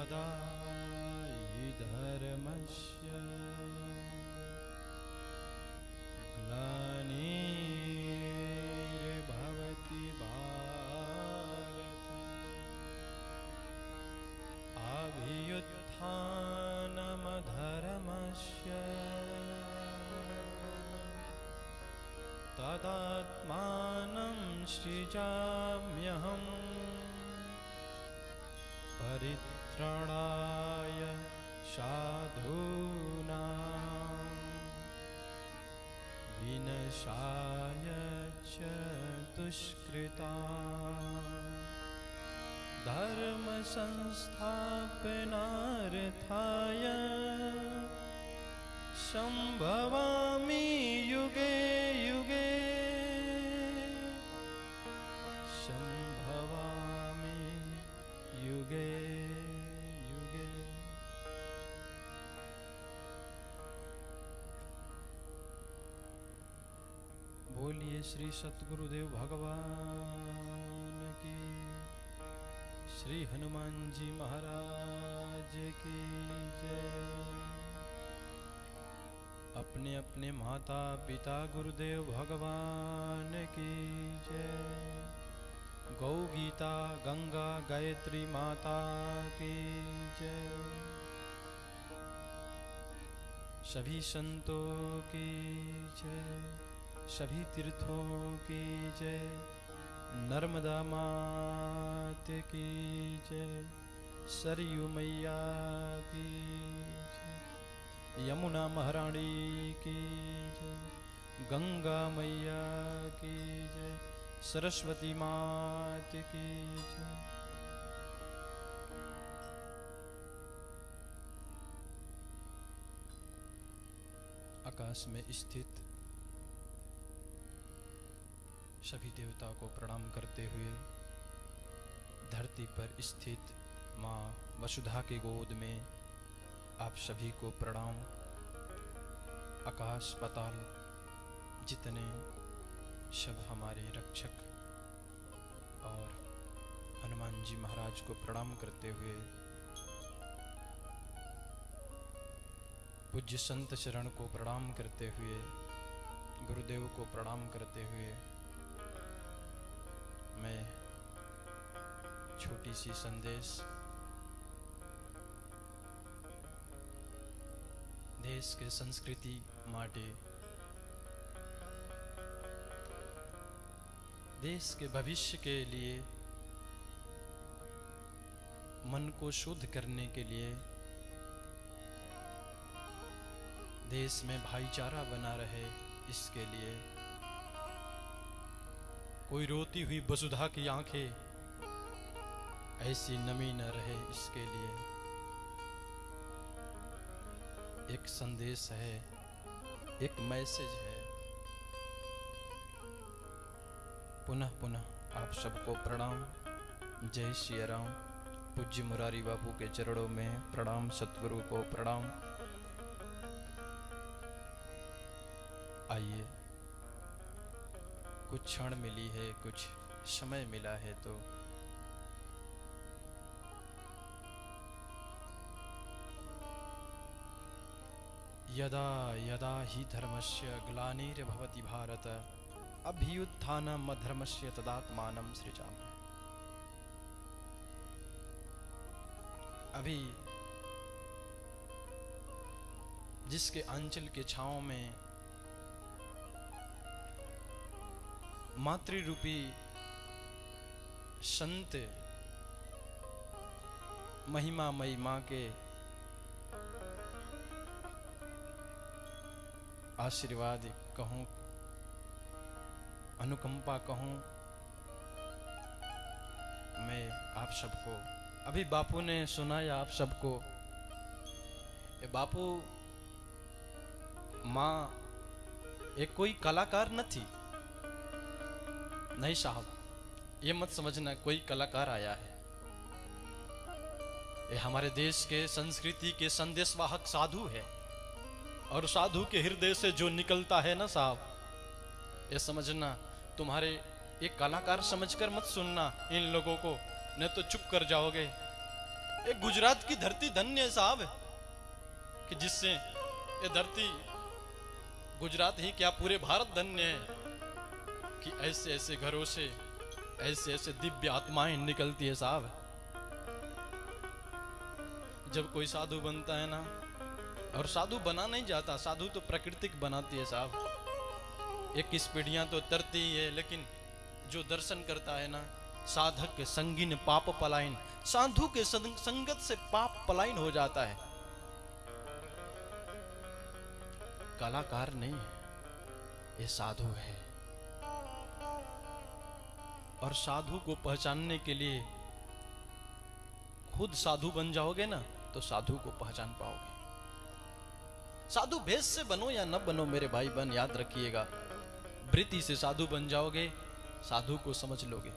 यदा हि धर्मस्य ग्लानिर्भवति भारत अभ्युत्थानमधर्मस्य तदात्मानं सृजाम्यहम् परित्राणाय साधूनां विनाशाय च दुष्कृतां धर्म संस्थापनार्थाय संभवामि युगे युगे संभवामि युगे युगे। बोलिए श्री सतगुरुदेव भगवान की, श्री हनुमान जी महाराज की जय। अपने अपने माता पिता गुरुदेव भगवान की जय। गौ गीता गंगा गायत्री माता की जय। सभी संतों की जय, सभी तीर्थों की जय। नर्मदा मात की जय, सरयू मैया की जय, यमुना महारानी की जय, गंगा मैया की जय, सरस्वती मात की जय। आकाश में स्थित सभी देवताओं को प्रणाम करते हुए धरती पर स्थित माँ वसुधा के गोद में आप सभी को प्रणाम। आकाश पाताल जितने सब हमारे रक्षक और हनुमान जी महाराज को प्रणाम करते हुए पूज्य संत शरण को प्रणाम करते हुए गुरुदेव को प्रणाम करते हुए मैं छोटी सी संदेश देश के संस्कृति माटे देश के भविष्य के लिए मन को शुद्ध करने के लिए देश में भाईचारा बना रहे, इसके लिए कोई रोती हुई वसुधा की आंखें ऐसी नमी न रहे, इसके लिए एक संदेश है, एक मैसेज है। पुनः पुनः आप सबको प्रणाम। जय श्री राम। पूज्य मुरारी बाबू के चरणों में प्रणाम, सतगुरु को प्रणाम। आइए, कुछ क्षण मिली है, कुछ समय मिला है तो यदा यदा हि धर्मस्य ग्लानिर्भवति भारत अभ्युत्थानम् अधर्मस्य तदात्मानं सृजामि। अभी जिसके आंचल के छांव में मातृरूपी संत महिमामयी माँ के आशीर्वाद कहूँ, अनुकंपा कहूँ, मैं आप सबको अभी बापू ने सुनाया आप सबको। ये बापू माँ एक कोई कलाकार न थी, नहीं साहब, ये मत समझना कोई कलाकार आया है। ये हमारे देश के संस्कृति के संदेशवाहक साधु है, और साधु के हृदय से जो निकलता है ना साहब, ये समझना तुम्हारे एक कलाकार समझकर मत सुनना इन लोगों को, नहीं तो चुप कर जाओगे। एक गुजरात की धरती धन्य है साहब, कि जिससे ये धरती, गुजरात ही क्या पूरे भारत धन्य है कि ऐसे ऐसे घरों से ऐसे ऐसे दिव्य आत्माएं निकलती है साहब। जब कोई साधु बनता है ना, और साधु बना नहीं जाता, साधु तो प्राकृतिक बनाती है साहब। 21 पीढ़ियां तो तरती ही है, लेकिन जो दर्शन करता है ना, साधक के संगीन पाप पलायन, साधु के संगत से पाप पलायन हो जाता है। कलाकार नहीं है, ये साधु है। और साधु को पहचानने के लिए खुद साधु बन जाओगे ना, तो साधु को पहचान पाओगे। साधु भेष से बनो या न बनो मेरे भाई बहन, याद रखिएगा, वृत्ति से साधु बन जाओगे, साधु को समझ लोगे।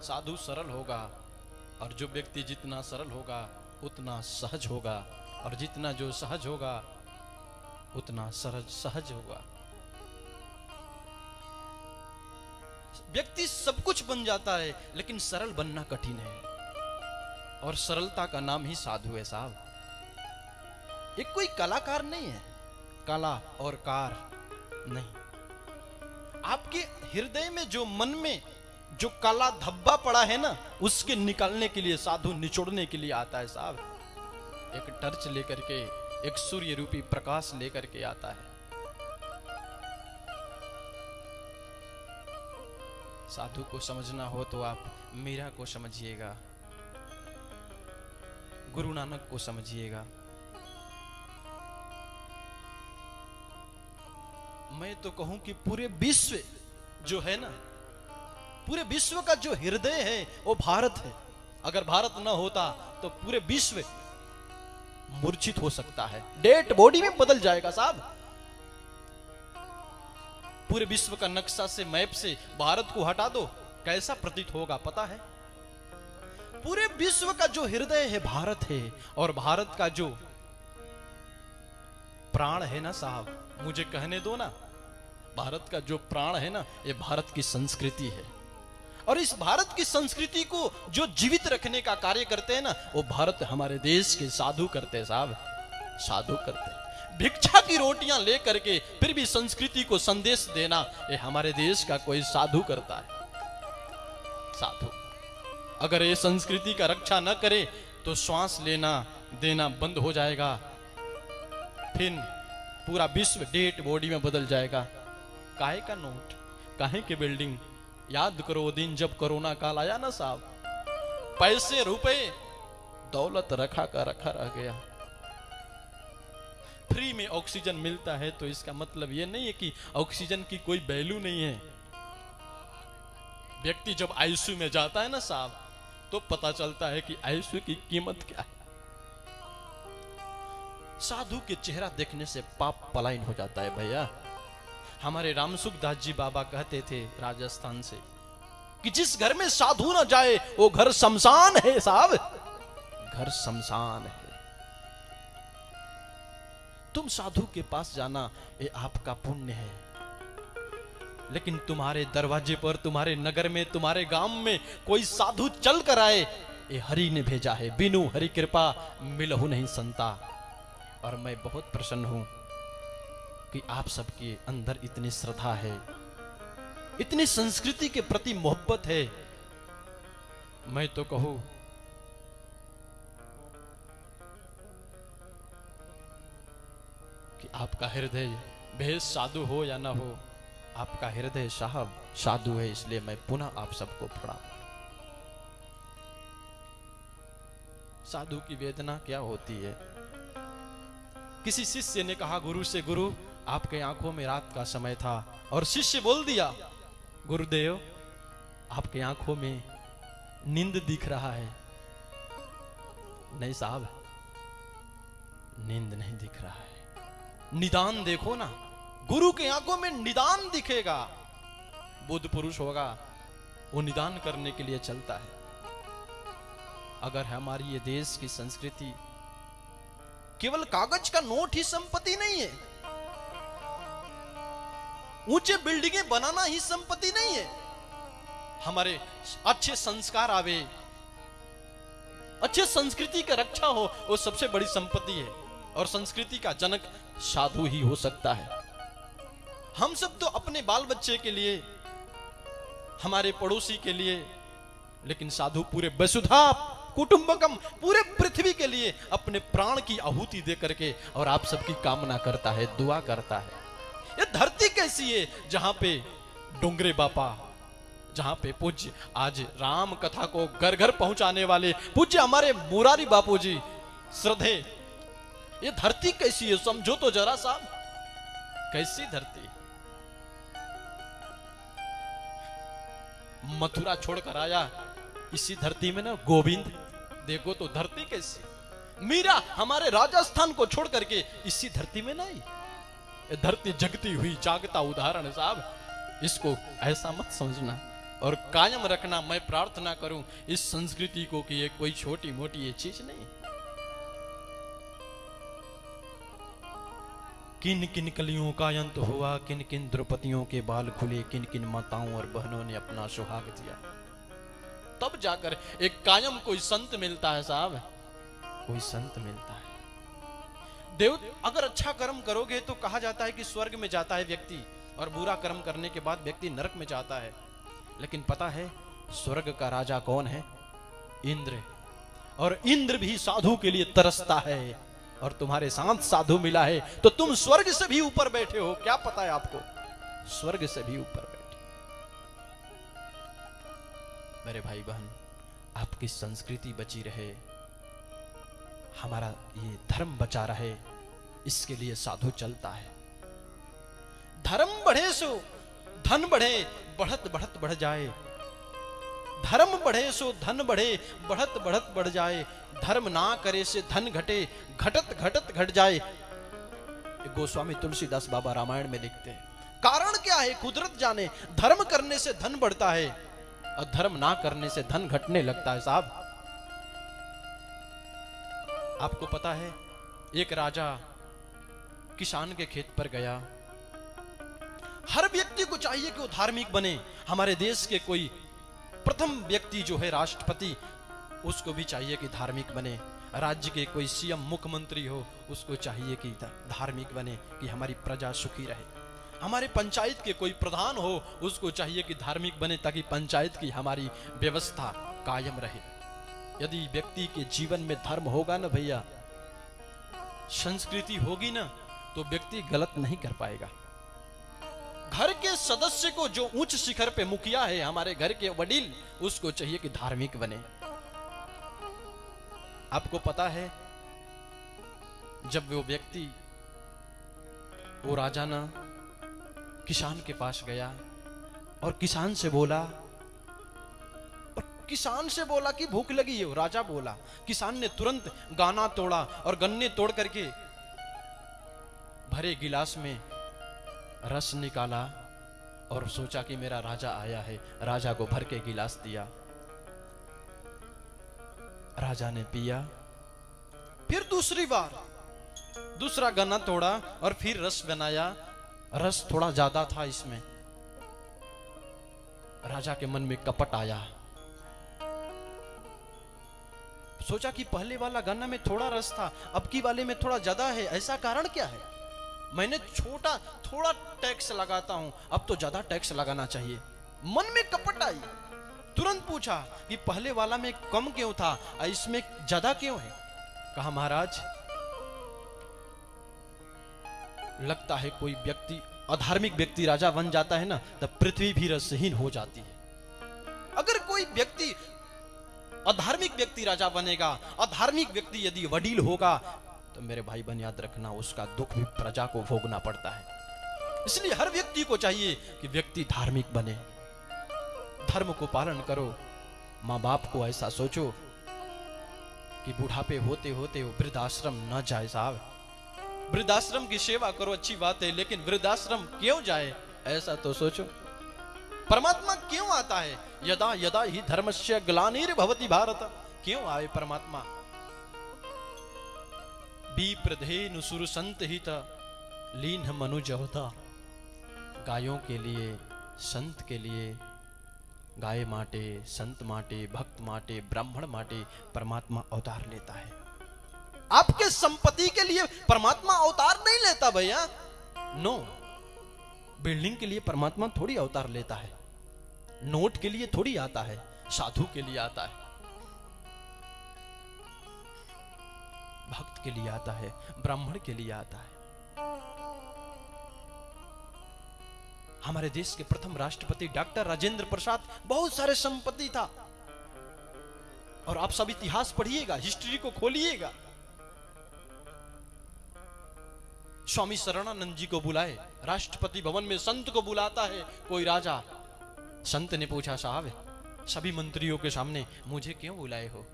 साधु सरल होगा, और जो व्यक्ति जितना सरल होगा उतना सहज होगा, और जितना जो सहज होगा उतना सहज होगा। व्यक्ति सब कुछ बन जाता है, लेकिन सरल बनना कठिन है, और सरलता का नाम ही साधु है साहब। एक कोई कलाकार नहीं है, कला और कार नहीं। आपके हृदय में जो, मन में जो काला धब्बा पड़ा है ना, उसके निकालने के लिए साधु निचोड़ने के लिए आता है साहब। एक टर्च लेकर के, एक सूर्य रूपी प्रकाश लेकर के आता है। साधु को समझना हो तो आप मीरा को समझिएगा, गुरु नानक को समझिएगा। मैं तो कहूं कि पूरे विश्व जो है ना, पूरे विश्व का जो हृदय है वो भारत है। अगर भारत ना होता तो पूरे विश्व मूर्छित हो सकता है, डेड बॉडी में बदल जाएगा साहब। पूरे विश्व का नक्शा से, मैप से भारत को हटा दो, कैसा प्रतीत होगा पता है? पूरे विश्व का जो हृदय है भारत है, और भारत का जो प्राण है ना साहब, मुझे कहने दो ना, भारत का जो प्राण है ना, ये भारत की संस्कृति है। और इस भारत की संस्कृति को जो जीवित रखने का कार्य करते हैं ना, वो भारत हमारे देश के साधु करते हैं साहब, साधु करते हैं। भिक्षा की रोटियां लेकर के फिर भी संस्कृति को संदेश देना, ये हमारे देश का कोई साधु करता है। साधु अगर ये संस्कृति का रक्षा न करे तो श्वास लेना देना बंद हो जाएगा, फिर पूरा विश्व डेड बॉडी में बदल जाएगा। काहे का नोट, काहे की बिल्डिंग, याद करो वो दिन जब कोरोना काल आया ना साहब, पैसे रुपए दौलत रखा का रखा रह गया। फ्री में ऑक्सीजन मिलता है तो इसका मतलब ये नहीं है कि ऑक्सीजन की कोई वैल्यू नहीं है। व्यक्ति जब आईसीयू में जाता है ना साहब, तो पता चलता है कि आईसीयू की कीमत क्या है। साधु के चेहरा देखने से पाप पलायन हो जाता है भैया। हमारे रामसुखदास जी बाबा कहते थे राजस्थान से कि जिस घर में साधु ना जाए वो घर शमशान है साहब, घर शमशान है। तुम साधु के पास जाना ये आपका पुण्य है, लेकिन तुम्हारे दरवाजे पर, तुम्हारे नगर में, तुम्हारे गांव में कोई साधु चल कर आए, ये हरि ने भेजा है, बिनु हरि कृपा मिलहु नहीं संता। और मैं बहुत प्रसन्न हूं कि आप सबके अंदर इतनी श्रद्धा है, इतनी संस्कृति के प्रति मोहब्बत है। मैं तो कहूं कि आपका हृदय बेहद साधु हो या ना हो, आपका हृदय साहब साधु है, इसलिए मैं पुनः आप सबको प्रणाम। साधु की वेदना क्या होती है? किसी शिष्य ने कहा गुरु से, गुरु आपके आंखों में रात का समय था, और शिष्य बोल दिया, गुरुदेव आपके आंखों में नींद दिख रहा है। नहीं साहब, नींद नहीं दिख रहा है, निदान देखो ना। गुरु के आंखों में निदान दिखेगा। बुद्ध पुरुष होगा, वो निदान करने के लिए चलता है। अगर हमारी ये देश की संस्कृति केवल कागज का नोट ही संपत्ति नहीं है, ऊंचे बिल्डिंगें बनाना ही संपत्ति नहीं है, हमारे अच्छे संस्कार आवे, अच्छे संस्कृति का रक्षा हो, वो सबसे बड़ी संपत्ति है। और संस्कृति का जनक साधु ही हो सकता है। हम सब तो अपने बाल बच्चे के लिए, हमारे पड़ोसी के लिए, लेकिन साधु पूरे वसुधा कुटुंबकम, पूरे पृथ्वी के लिए अपने प्राण की आहुति दे करके और आप सबकी कामना करता है, दुआ करता है। ये धरती कैसी है जहां पे डोंगरे बापा, जहां पे पूज्य आज राम कथा को घर घर पहुंचाने वाले पूज्य हमारे मुरारी बापू जी श्रद्धे, ये धरती कैसी है समझो तो जरा साहब, कैसी धरती। मथुरा छोड़कर आया इसी धरती में ना गोविंद, देखो तो धरती कैसी। मीरा हमारे राजस्थान को छोड़ करके इसी धरती में नहीं, ये धरती जगती हुई जागता उदाहरण साहब, इसको ऐसा मत समझना और कायम रखना। मैं प्रार्थना करूं इस संस्कृति को कि ये कोई छोटी मोटी ये चीज नहीं। किन किन कलियों का अंत हुआ, किन किन द्रौपदियों के बाल खुले, किन किन माताओं और बहनों ने अपना सुहाग दिया, तब जाकर एक कायम कोई संत मिलता है साहब, कोई संत मिलता है। देव अगर अच्छा कर्म करोगे तो कहा जाता है कि स्वर्ग में जाता है व्यक्ति, और बुरा कर्म करने के बाद व्यक्ति नरक में जाता है। लेकिन पता है स्वर्ग का राजा कौन है? इंद्र। और इंद्र भी साधु के लिए तरसता है, और तुम्हारे साथ साधु मिला है तो तुम स्वर्ग से भी ऊपर बैठे हो। क्या पता है आपको, स्वर्ग से भी ऊपर बैठे। मेरे भाई बहन, आपकी संस्कृति बची रहे, हमारा ये धर्म बचा रहे, इसके लिए साधु चलता है। धर्म बढ़े सो धन बढ़े, बढ़त बढ़त बढ़ जाए। धर्म बढ़े सो धन बढ़े, बढ़त बढ़त बढ़ जाए। धर्म ना करे से धन घटे, घटत घटत घट जाए। गोस्वामी तुलसीदास बाबा रामायण में लिखते हैं। कारण क्या है कुदरत जाने। धर्म करने से धन बढ़ता है और धर्म ना करने से धन घटने लगता है साहब। आपको पता है एक राजा किसान के खेत पर गया। हर व्यक्ति को चाहिए कि वो धार्मिक बने। हमारे देश के कोई प्रथम व्यक्ति जो है राष्ट्रपति, उसको भी चाहिए कि धार्मिक बने। राज्य के कोई सीएम मुख्यमंत्री हो, उसको चाहिए कि धार्मिक बने, कि हमारी प्रजा सुखी रहे। हमारे पंचायत के कोई प्रधान हो, उसको चाहिए कि धार्मिक बने, ताकि पंचायत की हमारी व्यवस्था कायम रहे। यदि व्यक्ति के जीवन में धर्म होगा ना भैया, संस्कृति होगी ना, तो व्यक्ति गलत नहीं कर पाएगा। घर के सदस्य को जो उच्च शिखर पे मुखिया है, हमारे घर के वडील, उसको चाहिए कि धार्मिक बने। आपको पता है जब वो व्यक्ति, वो राजा ना किसान के पास गया और किसान से बोला, कि भूख लगी है। राजा बोला, किसान ने तुरंत गाना तोड़ा और गन्ने तोड़ करके भरे गिलास में रस निकाला और सोचा कि मेरा राजा आया है। राजा को भर के गिलास दिया। राजा ने पिया। फिर दूसरी बार दूसरा गन्ना तोड़ा और फिर रस बनाया। रस थोड़ा ज्यादा था इसमें। राजा के मन में कपट आया। सोचा कि पहले वाला गन्ना में थोड़ा रस था, अब की वाले में थोड़ा ज्यादा है। ऐसा कारण क्या है? मैंने थोड़ा टैक्स लगाता हूं, अब तो ज्यादा टैक्स लगाना चाहिए। मन में कपट आई। तुरंत पूछा कि पहले वाला में कम क्यों था, इसमें ज्यादा क्यों है? कहा महाराज, लगता है कोई व्यक्ति, अधार्मिक व्यक्ति राजा बन जाता है ना, तब पृथ्वी भी रसहीन हो जाती है। अगर कोई व्यक्ति, अधार्मिक व्यक्ति राजा बनेगा, अधार्मिक व्यक्ति यदि वडील होगा, तो मेरे भाई बहन याद रखना, उसका दुख भी प्रजा को भोगना पड़ता है। इसलिए हर व्यक्ति को चाहिए कि व्यक्ति धार्मिक बने, धर्म को पालन करो। माँ बाप को ऐसा सोचो कि बुढ़ापे होते होते वो वृद्धाश्रम न जाए साहब। वृद्धाश्रम की सेवा करो, अच्छी बात है, लेकिन वृद्धाश्रम क्यों जाए ऐसा तो सोचो। परमात्मा क्यों आता है? यदा यदा ही धर्मस्य ग्लानिर्भवति भारत। क्यों आए परमात्मा? विप्रधेनु सुरसंत हित लीन मनुज होता। गायों के लिए, संत के लिए, गाय माटे, संत माटे, भक्त माटे, ब्राह्मण माटे परमात्मा अवतार लेता है। आपके संपत्ति के लिए परमात्मा अवतार नहीं लेता भैया, नो। बिल्डिंग के लिए परमात्मा थोड़ी अवतार लेता है, नोट के लिए थोड़ी आता है, साधु के लिए आता है, भक्त के लिए आता है, ब्राह्मण के लिए आता है। हमारे देश के प्रथम राष्ट्रपति डॉक्टर राजेंद्र प्रसाद, बहुत सारे संपत्ति था। और आप सब इतिहास पढ़िएगा, हिस्ट्री को खोलिएगा। स्वामी शरणानंद जी को बुलाए, राष्ट्रपति भवन में संत को बुलाता है कोई राजा। संत ने पूछा, साहब सभी मंत्रियों के सामने मुझे क्यों बुलाए हो?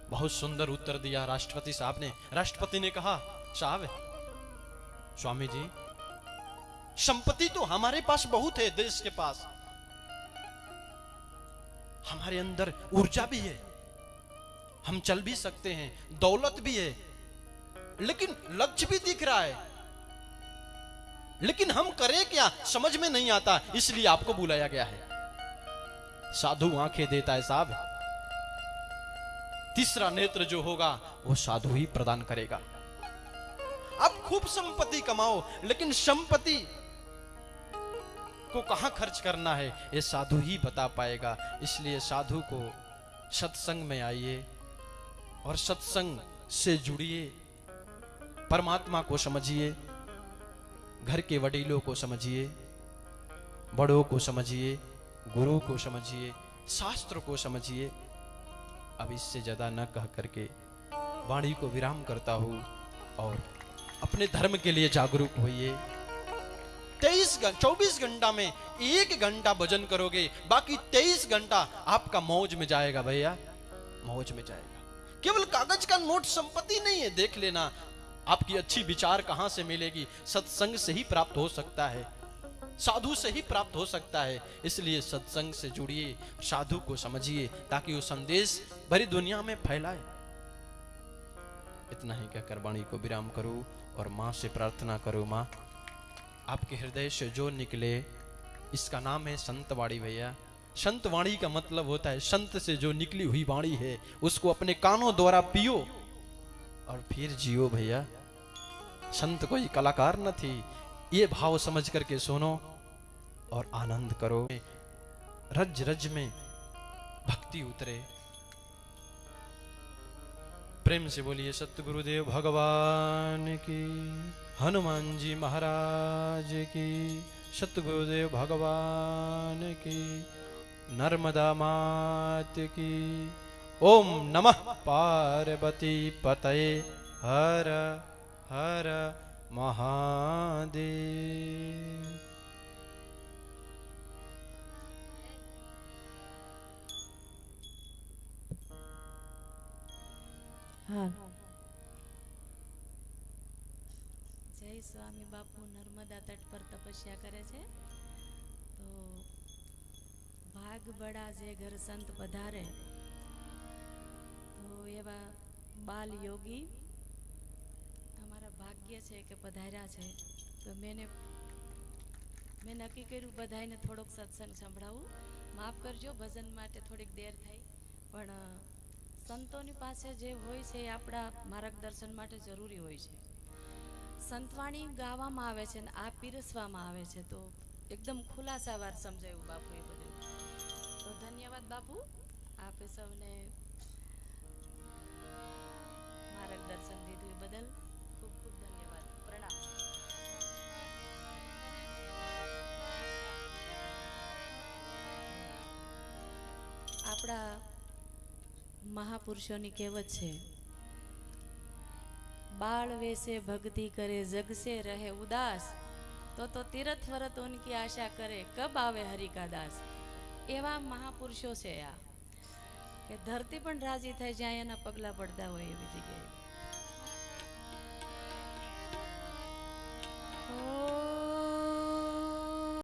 बहुत सुंदर उत्तर दिया राष्ट्रपति साहब ने। राष्ट्रपति ने कहा, साहब स्वामी जी, संपत्ति तो हमारे पास बहुत है, देश के पास हमारे अंदर ऊर्जा भी है, हम चल भी सकते हैं, दौलत भी है, लेकिन लक्ष्य भी दिख रहा है, लेकिन हम करें क्या समझ में नहीं आता, इसलिए आपको बुलाया गया है। साधु आंखें देता है साहब, तीसरा नेत्र जो होगा वो साधु ही प्रदान करेगा। आप खूब संपत्ति कमाओ, लेकिन संपत्ति को कहां खर्च करना है ये साधु ही बता पाएगा। इसलिए साधु को सत्संग में आइए और सत्संग से जुड़िए, परमात्मा को समझिए, घर के वडीलों को समझिए, बड़ों को समझिए, गुरु को समझिए, शास्त्र को समझिए। अब इससे ज्यादा न कह करके वाणी को विराम करता हूं और अपने धर्म के लिए जागरूक होइए। 24 घंटा में 1 घंटा भजन करोगे, बाकी 23 घंटा आपका मौज में जाएगा भैया, मौज में जाएगा। केवल कागज का नोट संपत्ति नहीं है, देख लेना आपकी अच्छी विचार कहां से मिलेगी। सत्संग से ही प्राप्त हो सकता है, साधु से ही प्राप्त हो सकता है। इसलिए सत्संग से जुड़िए, साधु को समझिए, ताकि वो संदेश भरी दुनिया में फैलाए। इतना ही कहकर वाणी को विराम करूं और मां से प्रार्थना करूं, मां आपके हृदय से जो निकले, इसका नाम है संत वाणी भैया। संत वाणी का मतलब होता है संत से जो निकली हुई वाणी है उसको अपने कानों द्वारा पियो और फिर जियो भैया। संत कोई कलाकार न थी, ये भाव समझ करके सुनो और आनंद करो। रज रज में भक्ति उतरे। प्रेम से बोलिए सतगुरुदेव भगवान की, हनुमान जी महाराज की, सतगुरुदेव भगवान की, नर्मदा मात की। ओम नमः पार्वती पतये हर हर महादेव। हाँ, जय स्वामी बापू नर्मदा तट पर तपस्या करे छे तो भाग बड़ा जे घर संत पधारे। तो एवा बाल योगी हमारा भाग्य छे के पधार्या छे। तो मैं नक्की कर्युं बधाईने थोड़ोक सत्संग संभळावुं। माफ करजो भजन माटे थोड़ीक देर थाई, पण संतोनी पासे जे होय छे आपड़ा मार्गदर्शन माटे जरूरी होय छे। संतवाणी गावामां आवे छे ने आ पीरसवामां आवे छे, तो एकदम खुलासावार समजाव्युं बापुए बधुं। तो धन्यवाद बापू, आपे सौने मार्गदर्शन दीधुं ए बदल खूब खूब धन्यवाद। प्रणाम। आपड़ा महापुरुषों की कहेवत है, बाल वेसे भक्ति करे जग से रहे उदास, तो तीर्थ व्रत उनकी आशा करे कब आवे हरि का दास। एवा महापुरुषों से आ कि धरती पण राजी थाय ज्यां एना पगला पड़ता होय एवी जग्याए।